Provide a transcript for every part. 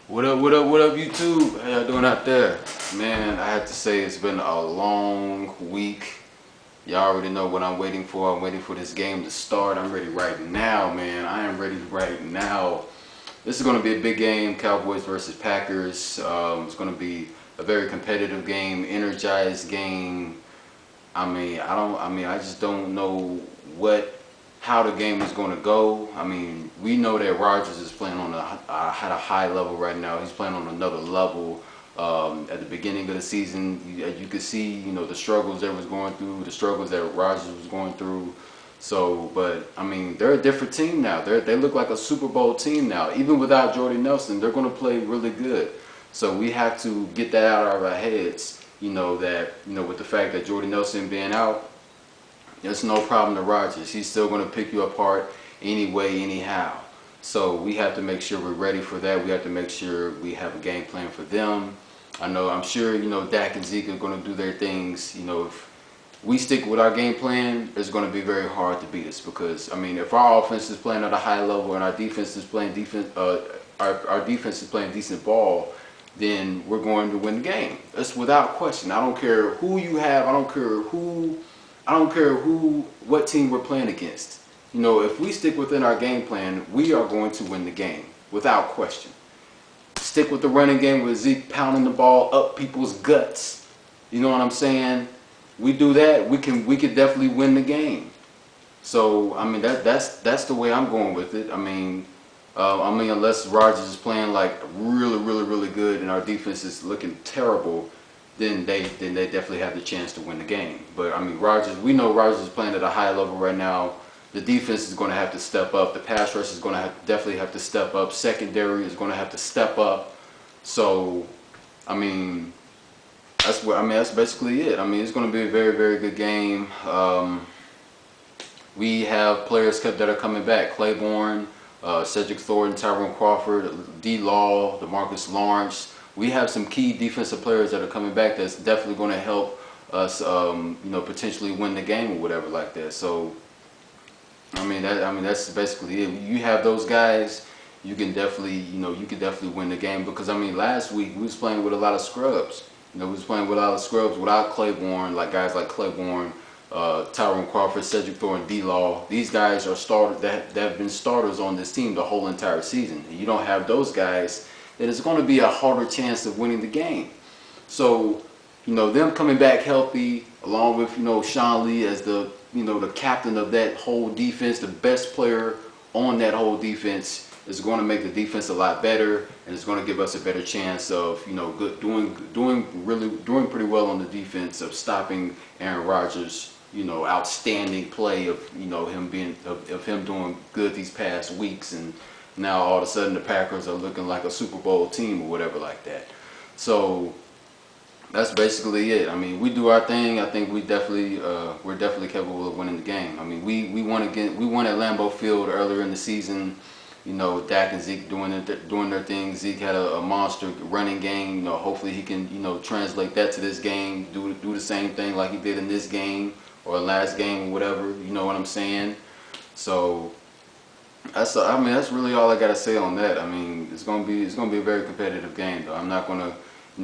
What up, YouTube? How y'all doing out there? Man, I have to say it's been a long week. Y'all already know what I'm waiting for. I'm waiting for this game to start. I'm ready right now, man. I am ready right now. This is going to be a big game, Cowboys versus Packers. It's going to be a very competitive game, energized game. I just don't know how the game is going to go. I mean, we know that Rodgers is playing on at a high level right now. He's playing on another level. At the beginning of the season, you could see, the struggles that was going through, the struggles that Rodgers was going through. So, but I mean, they're a different team now. They look like a Super Bowl team now. Even without Jordy Nelson, they're going to play really good. So we have to get that out of our heads. With the fact that Jordy Nelson being out, it's no problem to Rodgers. He's still going to pick you apart anyway, anyhow. So we have to make sure we're ready for that. We have to make sure we have a game plan for them. I'm sure, Dak and Zeke are going to do their things. If we stick with our game plan, it's going to be very hard to beat us because, I mean, if our offense is playing at a high level and our defense is playing our defense is playing decent ball, then we're going to win the game. That's without question. I don't care who you have. I don't care what team we're playing against. If we stick within our game plan, we are going to win the game without question. Stick with the running game with Zeke pounding the ball up people's guts. You know what I'm saying? We do that, we could definitely win the game. So I mean that's the way I'm going with it. Unless Rodgers is playing like really good and our defense is looking terrible, then they definitely have the chance to win the game. But I mean, we know Rodgers is playing at a high level right now. The defense is going to have to step up. The pass rush is going to definitely have to step up. Secondary is going to have to step up. So, I mean, that's basically it. I mean, it's going to be a very good game. We have players that are coming back: Claiborne, Cedric Thornton, Tyrone Crawford, D. Law, DeMarcus Lawrence. We have some key defensive players that are coming back that's definitely going to help us, potentially win the game or whatever like that. So, that's basically it. You have those guys, you can definitely win the game because I mean, last week we was playing with a lot of scrubs. We was playing with a lot of scrubs without Claiborne, like guys like Claiborne, Tyrone Crawford, Cedric Thornton, D-Law. These guys are starters that have been starters on this team the whole entire season. And you don't have those guys, then it's going to be a harder chance of winning the game. So, them coming back healthy, along with Sean Lee as the captain of that whole defense, the best player on that whole defense, is going to make the defense a lot better, and it's going to give us a better chance of doing pretty well on the defense, of stopping Aaron Rodgers. Outstanding play of him doing good these past weeks, and now all of a sudden the Packers are looking like a Super Bowl team or whatever like that. So that's basically it. I mean, we do our thing. I think we're definitely capable of winning the game. I mean, we won at Lambeau Field earlier in the season. Dak and Zeke doing their thing. Zeke had a monster running game. Hopefully he can translate that to this game. Do the same thing like he did in this game or last game or whatever. You know what I'm saying? So that's really all I gotta say on that. I mean, it's gonna be a very competitive game though. I'm not gonna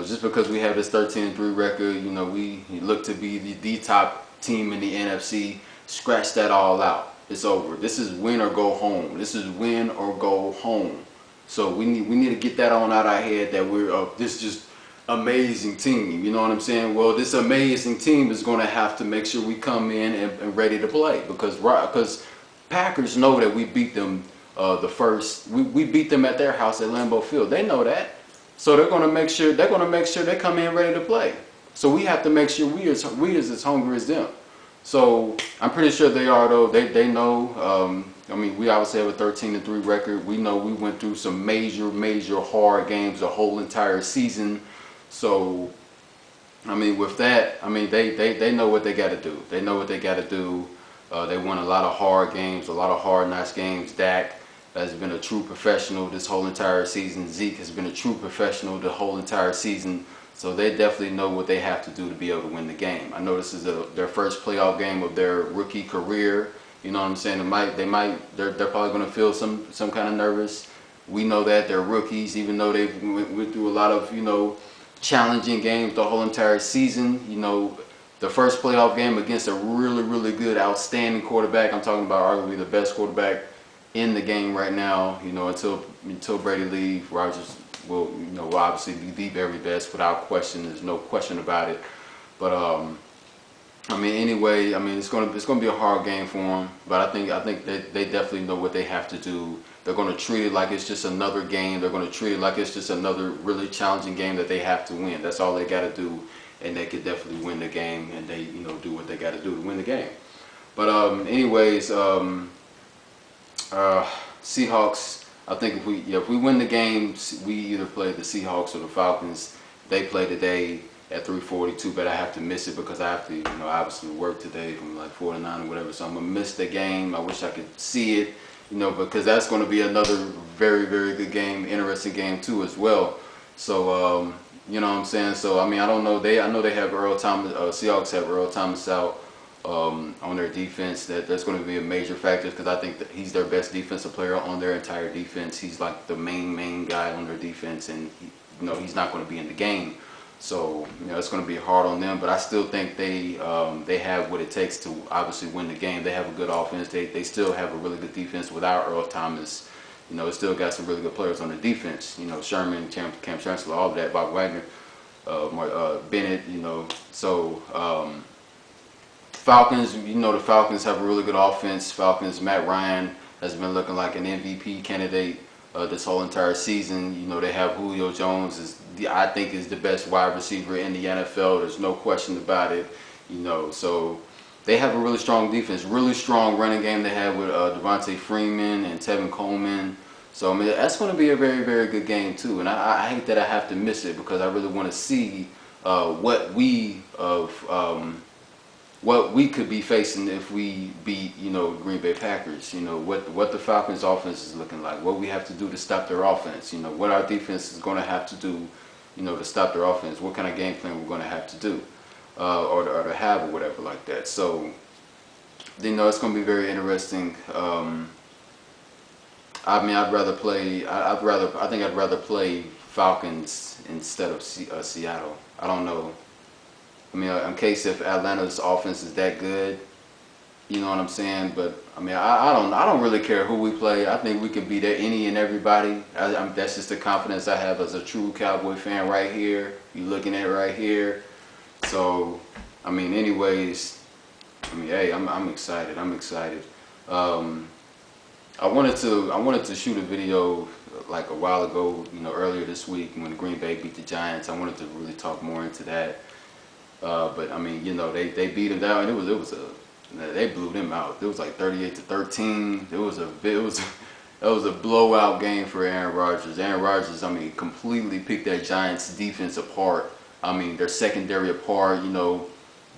just because we have this 13-3 record, we look to be the top team in the NFC. Scratch that all out. It's over. This is win or go home. This is win or go home. So we need to get that on out our head that we're this just amazing team. You know what I'm saying? Well, this amazing team is going to have to make sure we come in and ready to play because Packers know that we beat them we beat them at their house at Lambeau Field. They know that. So they're going to make sure they come in ready to play. So we have to make sure we as hungry as them. So I'm pretty sure they are though. They know. We obviously have a 13-3 record. We know we went through some major hard games the whole entire season. So with that, they know what they got to do. They know what they got to do. They won a lot of hard games, a lot of hard, nice games. Dak has been a true professional this whole entire season. Zeke has been a true professional the whole entire season. So they definitely know what they have to do to be able to win the game. I know this is their first playoff game of their rookie career. You know what I'm saying? They're probably going to feel some kind of nervous. We know that they're rookies, even though they've went through a lot of, you know, challenging games the whole entire season. You know, the first playoff game against a really, really good, outstanding quarterback. I'm talking about arguably the best quarterback in the game right now. You know, until Brady leaves, Rodgers will, you know, will obviously be the very best without question. There's no question about it. But I mean, anyway, I mean, it's gonna be a hard game for them. But I think that they definitely know what they have to do. They're gonna treat it like it's just another game. They're gonna treat it like it's just another really challenging game that they have to win. That's all they got to do, and they could definitely win the game. And they, you know, do what they got to do to win the game. But anyways, Seahawks. I think if we win the game, we either play the Seahawks or the Falcons. They play today at 3:42, but I have to miss it because I have to, you know, obviously work today from like 4 to 9 or whatever. So I'm gonna miss the game. I wish I could see it, you know, because that's going to be another very, very good game, interesting game too as well. So you know what I'm saying. So I mean, I don't know. I know they have Earl Thomas. Seahawks have Earl Thomas out on their defense. That's going to be a major factor because I think that he's their best defensive player on their entire defense. He's like the main guy on their defense, and you know, he's not going to be in the game. So, you know, it's going to be hard on them, but I still think they have what it takes to obviously win the game. They have a good offense. They still have a really good defense without Earl Thomas. You know, it's still got some really good players on the defense. You know, Sherman, Cam Chancellor, all of that, Bob Wagner, Bennett. You know, so Falcons. You know, the Falcons have a really good offense. Falcons. Matt Ryan has been looking like an MVP candidate this whole entire season. You know, they have Julio Jones I think is the best wide receiver in the NFL. There's no question about it. You know, so they have a really strong defense, really strong running game they have with Devontae Freeman and Tevin Coleman. So I mean, that's going to be a very, very good game too. And I hate that I have to miss it because I really want to see what we could be facing if we beat, you know, Green Bay Packers. You know, what the Falcons offense is looking like, what we have to do to stop their offense, you know, what our defense is going to have to do, you know, to stop their offense, what kind of game plan we're going to have to do or to have or whatever like that. So, you know, it's going to be very interesting. I mean, I think I'd rather play Falcons instead of Seattle. I don't know. I mean, in case if Atlanta's offense is that good, you know what I'm saying. But I mean, I don't really care who we play. I think we can beat any and everybody. That's just the confidence I have as a true Cowboy fan right here. You're looking at right here. So, I mean, anyways, I mean, hey, I'm excited. I'm excited. I wanted to shoot a video like a while ago, you know, earlier this week when Green Bay beat the Giants. I wanted to really talk more into that. But I mean, you know, they beat them down, and they blew them out. It was like 38-13. It was a blowout game for Aaron Rodgers. Aaron Rodgers, I mean, completely picked that Giants defense apart. I mean, their secondary apart. You know,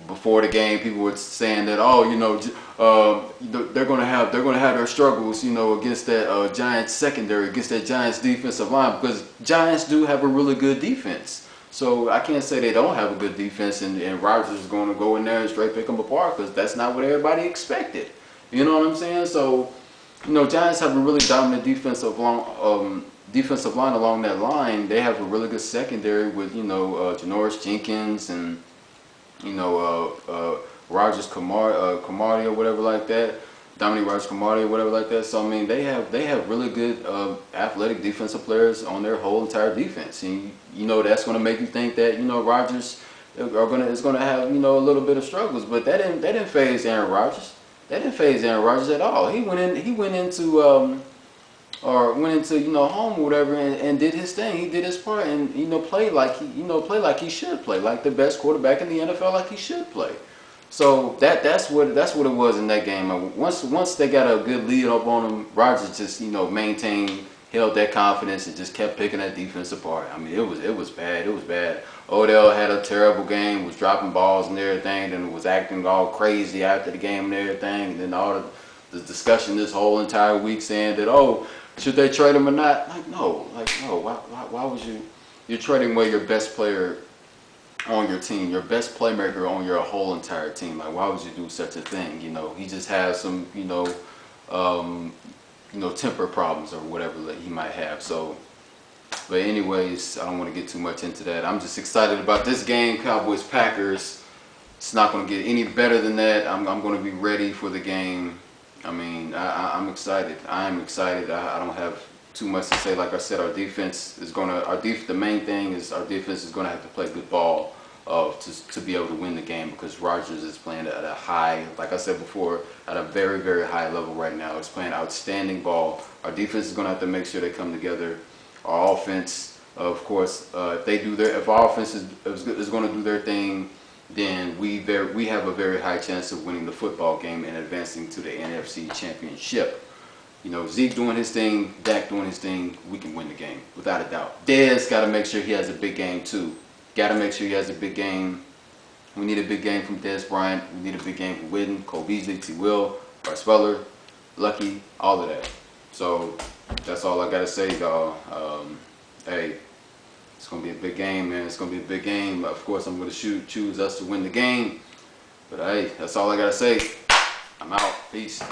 before the game, people were saying that, oh, you know, they're gonna have their struggles, you know, against that Giants secondary, against that Giants defensive line, because Giants do have a really good defense. So I can't say they don't have a good defense, and Rodgers is going to go in there and straight pick them apart, because that's not what everybody expected. You know what I'm saying? So, you know, Giants have a really dominant defensive line along that line. They have a really good secondary with, you know, Janoris Jenkins and, you know, Rogers Camardi or whatever like that. Dominique Rodgers-Cromartie or whatever like that. So I mean, they have really good athletic defensive players on their whole entire defense, and you know that's going to make you think that, you know, Rodgers is going to have, you know, a little bit of struggles, but that didn't phase Aaron Rodgers. That didn't phase Aaron Rodgers at all. He went into you know, home or whatever and did his thing. He did his part and, you know, played like he should play, like the best quarterback in the NFL, like he should play. So that's what it was in that game. Once they got a good lead up on them, Rodgers just, you know, held that confidence and just kept picking that defense apart. I mean, it was bad. It was bad. Odell had a terrible game, was dropping balls and everything, and was acting all crazy after the game and everything. And then all the discussion this whole entire week saying that, oh, should they trade him or not? Like no. Why would you're trading away your best player on your team, your best playmaker on your whole entire team? Like, why would you do such a thing? You know, he just has some, you know, temper problems or whatever that he might have. So, but anyways, I don't want to get too much into that. I'm just excited about this game, Cowboys Packers. It's not going to get any better than that. I'm going to be ready for the game. I mean, I'm excited. I am excited. I don't have too much to say. Like I said, our defense is going to. The main thing is our defense is going to have to play good ball to be able to win the game, because Rodgers is playing at a high, like I said before, at a very, very high level right now. He's playing outstanding ball. Our defense is going to have to make sure they come together. Our offense, of course, if our offense is going to do their thing, then we have a very high chance of winning the football game and advancing to the NFC Championship. Zeke doing his thing, Dak doing his thing, we can win the game without a doubt. Dez got to make sure he has a big game too. Got to make sure he has a big game. We need a big game from Dez Bryant. We need a big game from Witten, Cole Beasley, T. Will, Bryce Weller, Lucky, all of that. So that's all I got to say, y'all. Hey, it's going to be a big game, man. It's going to be a big game. Of course, I'm going to choose us to win the game. But hey, that's all I got to say. I'm out. Peace.